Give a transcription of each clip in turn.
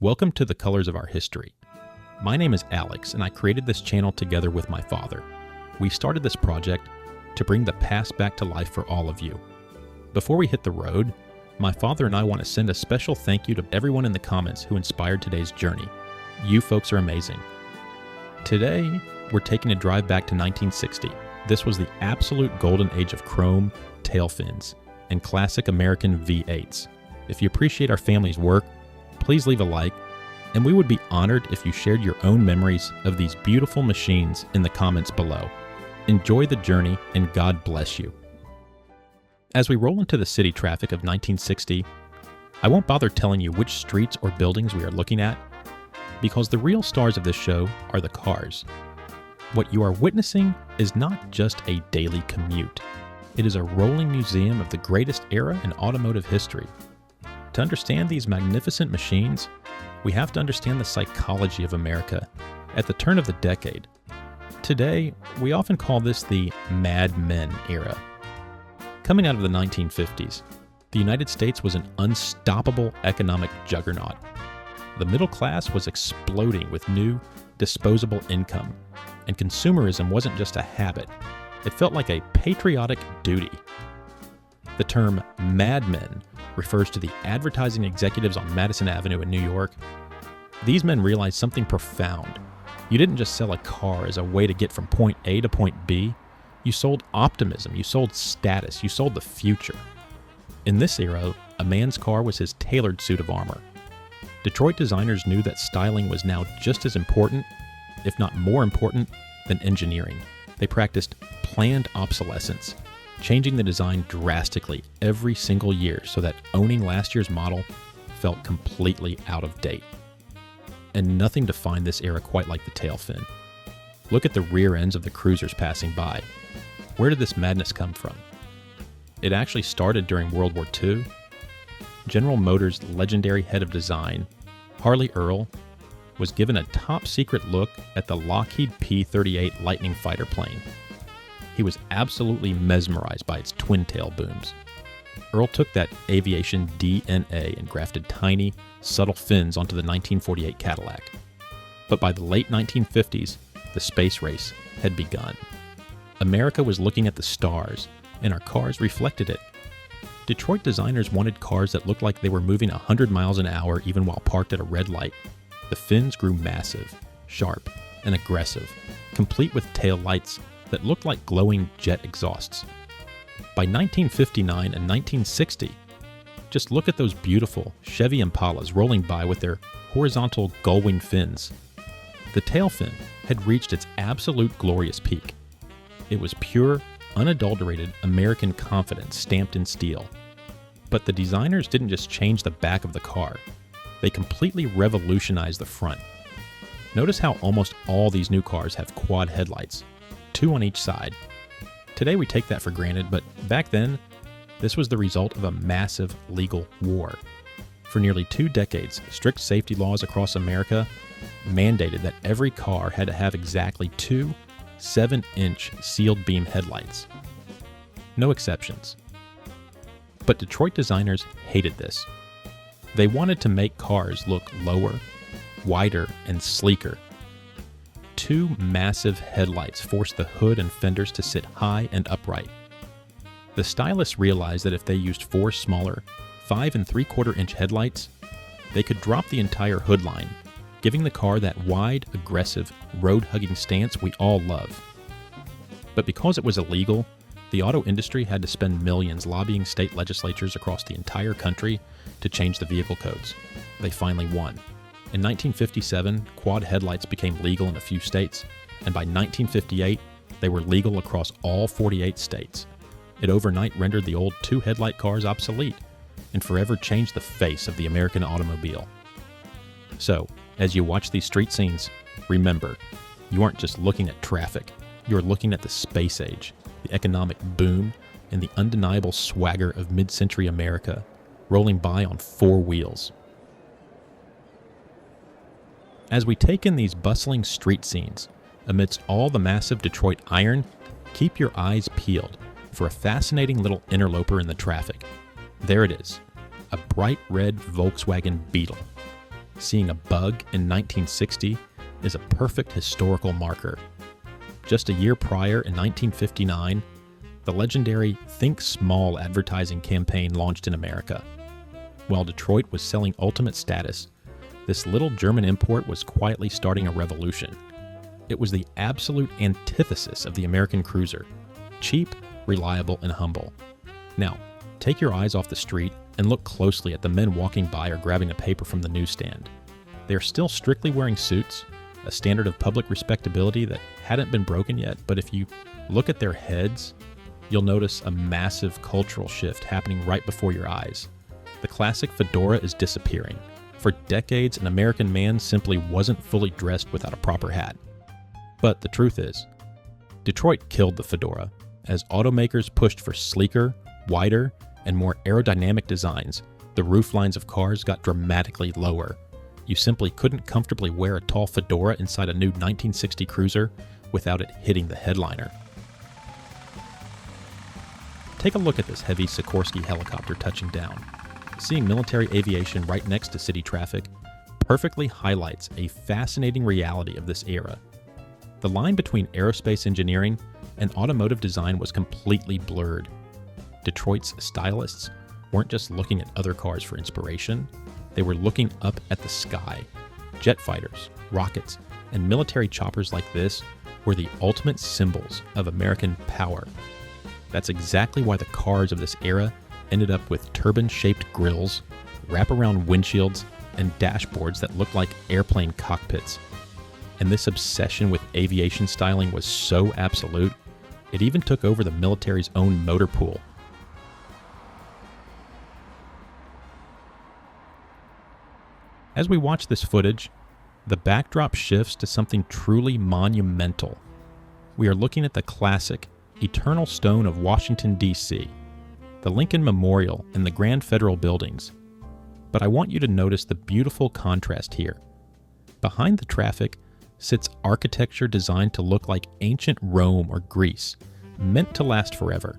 Welcome to the Colors of Our History. My name is Alex, and I created this channel together with my father. We started this project to bring the past back to life for all of you. Before we hit the road, my father and I want to send a special thank you to everyone in the comments who inspired today's journey. You folks are amazing. Today, we're taking a drive back to 1960. This was the absolute golden age of chrome, tailfins, and classic American V8s. If you appreciate our family's work, please leave a like, and we would be honored if you shared your own memories of these beautiful machines in the comments below. Enjoy the journey, and God bless you. As we roll into the city traffic of 1960, I won't bother telling you which streets or buildings we are looking at, because the real stars of this show are the cars. What you are witnessing is not just a daily commute. It is a rolling museum of the greatest era in automotive history. To understand these magnificent machines, we have to understand the psychology of America at the turn of the decade. Today, we often call this the Mad Men era. Coming out of the 1950s, the United States was an unstoppable economic juggernaut. The middle class was exploding with new, disposable income, and consumerism wasn't just a habit, it felt like a patriotic duty. The term Mad Men refers to the advertising executives on Madison Avenue in New York. These men realized something profound. You didn't just sell a car as a way to get from point A to point B. You sold optimism, you sold status, you sold the future. In this era, a man's car was his tailored suit of armor. Detroit designers knew that styling was now just as important, if not more important, than engineering. They practiced planned obsolescence, changing the design drastically every single year so that owning last year's model felt completely out of date. And nothing defined this era quite like the tailfin. Look at the rear ends of the cruisers passing by. Where did this madness come from? It actually started during World War II. General Motors' legendary head of design, Harley Earl, was given a top-secret look at the Lockheed P-38 Lightning fighter plane. He was absolutely mesmerized by its twin-tail booms. Earl took that Aviation DNA and grafted tiny, subtle fins onto the 1948 Cadillac. But by the late 1950s, the space race had begun. America was looking at the stars, and our cars reflected it. Detroit designers wanted cars that looked like they were moving 100 miles an hour even while parked at a red light. The fins grew massive, sharp, and aggressive, complete with tail lights that looked like glowing jet exhausts. By 1959 and 1960, just look at those beautiful Chevy Impalas rolling by with their horizontal gull-wing fins. The tailfin had reached its absolute glorious peak. It was pure, unadulterated American confidence stamped in steel. But the designers didn't just change the back of the car, they completely revolutionized the front. Notice how almost all these new cars have quad headlights, 2 on each side. Today we take that for granted, but back then, this was the result of a massive legal war. For nearly 2 decades, strict safety laws across America mandated that every car had to have exactly 2 7-inch sealed beam headlights. No exceptions. But Detroit designers hated this. They wanted to make cars look lower, wider, and sleeker. 2 massive headlights forced the hood and fenders to sit high and upright. The stylists realized that if they used 4 smaller, 5 3/4-inch headlights, they could drop the entire hood line, giving the car that wide, aggressive, road-hugging stance we all love. But because it was illegal, the auto industry had to spend millions lobbying state legislatures across the entire country to change the vehicle codes. They finally won. In 1957, quad headlights became legal in a few states, and by 1958, they were legal across all 48 states. It overnight rendered the old 2-headlight cars obsolete, and forever changed the face of the American automobile. So, as you watch these street scenes, remember, you aren't just looking at traffic, you're looking at the space age, the economic boom, and the undeniable swagger of mid-century America, rolling by on 4 wheels. As we take in these bustling street scenes, amidst all the massive Detroit iron, keep your eyes peeled for a fascinating little interloper in the traffic. There it is, a bright red Volkswagen Beetle. seeing a bug in 1960 is a perfect historical marker. Just a year prior, in 1959, the legendary Think Small advertising campaign launched in America. While Detroit was selling ultimate status, this little German import was quietly starting a revolution. It was the absolute antithesis of the American cruiser: cheap, reliable, and humble. Now, take your eyes off the street and look closely at the men walking by or grabbing a paper from the newsstand. They are still strictly wearing suits, a standard of public respectability that hadn't been broken yet, but if you look at their heads, you'll notice a massive cultural shift happening right before your eyes. The classic fedora is disappearing. For decades, an American man simply wasn't fully dressed without a proper hat. But the truth is, Detroit killed the fedora. As automakers pushed for sleeker, wider, and more aerodynamic designs, the rooflines of cars got dramatically lower. You simply couldn't comfortably wear a tall fedora inside a new 1960 cruiser without it hitting the headliner. Take a look at this heavy Sikorsky helicopter touching down. Seeing military aviation right next to city traffic perfectly highlights a fascinating reality of this era. The line between aerospace engineering and automotive design was completely blurred. Detroit's stylists weren't just looking at other cars for inspiration, they were looking up at the sky. Jet fighters, rockets, and military choppers like this were the ultimate symbols of American power. That's exactly why the cars of this era ended up with turban-shaped grills, wraparound windshields, and dashboards that looked like airplane cockpits. And this obsession with aviation styling was so absolute, it even took over the military's own motor pool. As we watch this footage, the backdrop shifts to something truly monumental. We are looking at the classic, eternal stone of Washington, D.C., the Lincoln Memorial and the Grand Federal Buildings. But I want you to notice the beautiful contrast here. Behind the traffic sits architecture designed to look like ancient Rome or Greece, meant to last forever.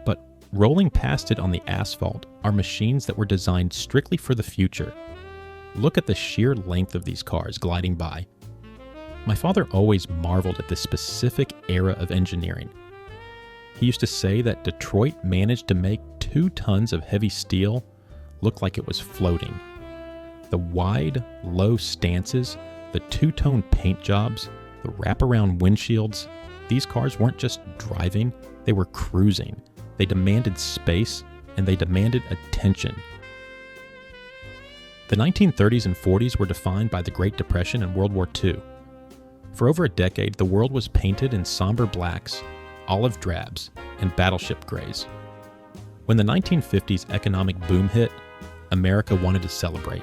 But rolling past it on the asphalt are machines that were designed strictly for the future. Look at the sheer length of these cars gliding by. My father always marveled at this specific era of engineering. He used to say that Detroit managed to make 2 tons of heavy steel look like it was floating. The wide, low stances, the two-tone paint jobs, the wraparound windshields, these cars weren't just driving, they were cruising. They demanded space, and they demanded attention. The 1930s and 40s were defined by the Great Depression and World War II. For over a decade, the world was painted in somber blacks, olive drabs, and battleship grays. When the 1950s economic boom hit, America wanted to celebrate.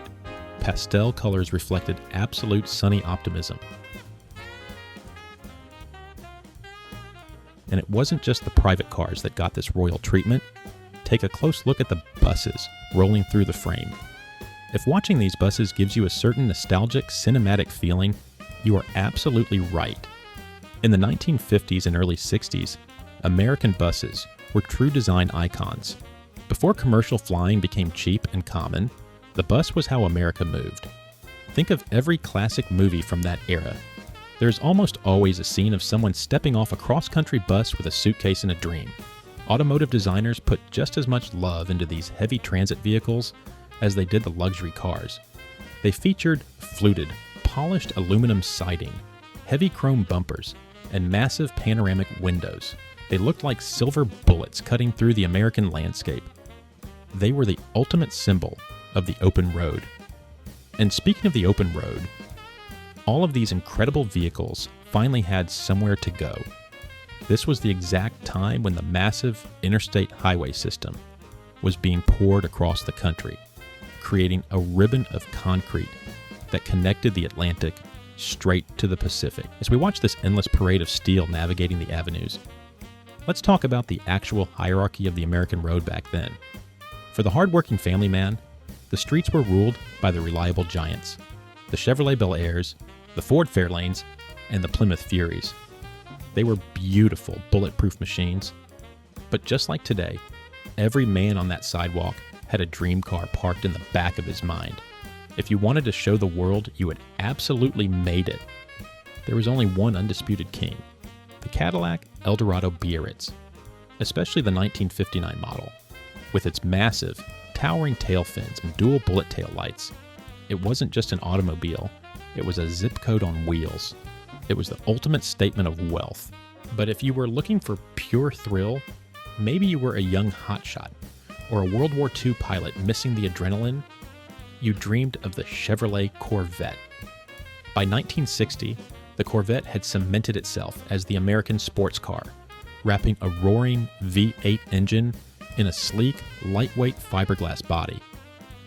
Pastel colors reflected absolute sunny optimism. And it wasn't just the private cars that got this royal treatment. Take a close look at the buses rolling through the frame. If watching these buses gives you a certain nostalgic, cinematic feeling, you are absolutely right. In the 1950s and early 60s, American buses were true design icons. Before commercial flying became cheap and common, the bus was how America moved. Think of every classic movie from that era. There's almost always a scene of someone stepping off a cross-country bus with a suitcase and a dream. Automotive designers put just as much love into these heavy transit vehicles as they did the luxury cars. They featured fluted, polished aluminum siding, heavy chrome bumpers, and massive panoramic windows. They looked like silver bullets cutting through the American landscape. They were the ultimate symbol of the open road. And speaking of the open road, all of these incredible vehicles finally had somewhere to go. This was the exact time when the massive interstate highway system was being poured across the country, creating a ribbon of concrete that connected the Atlantic straight to the Pacific. As we watch this endless parade of steel navigating the avenues, let's talk about the actual hierarchy of the American road back then. For the hardworking family man, the streets were ruled by the reliable giants, the Chevrolet Bel Airs, the Ford Fairlanes, and the Plymouth Furies. They were beautiful, bulletproof machines. But just like today, every man on that sidewalk had a dream car parked in the back of his mind. If you wanted to show the world you had absolutely made it, there was only one undisputed king, the Cadillac Eldorado Biarritz, especially the 1959 model. With its massive, towering tail fins and dual bullet tail lights, it wasn't just an automobile, it was a zip code on wheels. It was the ultimate statement of wealth. But if you were looking for pure thrill, maybe you were a young hotshot or a World War II pilot missing the adrenaline, you dreamed of the Chevrolet Corvette. By 1960, the Corvette had cemented itself as the American sports car, wrapping a roaring V8 engine in a sleek, lightweight fiberglass body.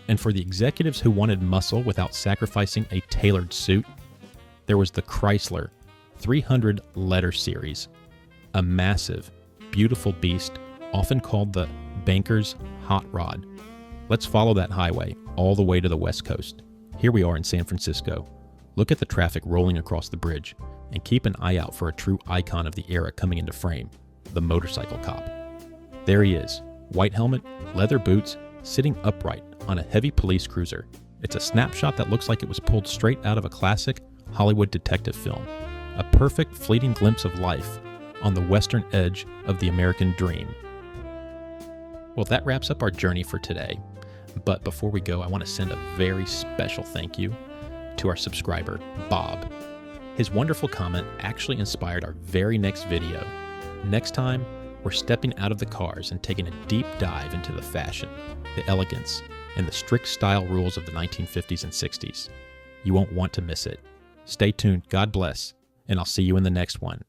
And for the executives who wanted muscle without sacrificing a tailored suit, there was the Chrysler 300 letter series, a massive, beautiful beast often called the banker's hot rod. Let's follow that highway all the way to the West Coast. Here we are in San Francisco. Look at the traffic rolling across the bridge and keep an eye out for a true icon of the era coming into frame, the motorcycle cop. There he is, white helmet, leather boots, sitting upright on a heavy police cruiser. It's a snapshot that looks like it was pulled straight out of a classic Hollywood detective film, a perfect fleeting glimpse of life on the western edge of the American dream. Well, that wraps up our journey for today. But before we go, I want to send a very special thank you to our subscriber, Bob. His wonderful comment actually inspired our very next video. Next time, we're stepping out of the cars and taking a deep dive into the fashion, the elegance, and the strict style rules of the 1950s and 60s. You won't want to miss it. Stay tuned, God bless, and I'll see you in the next one.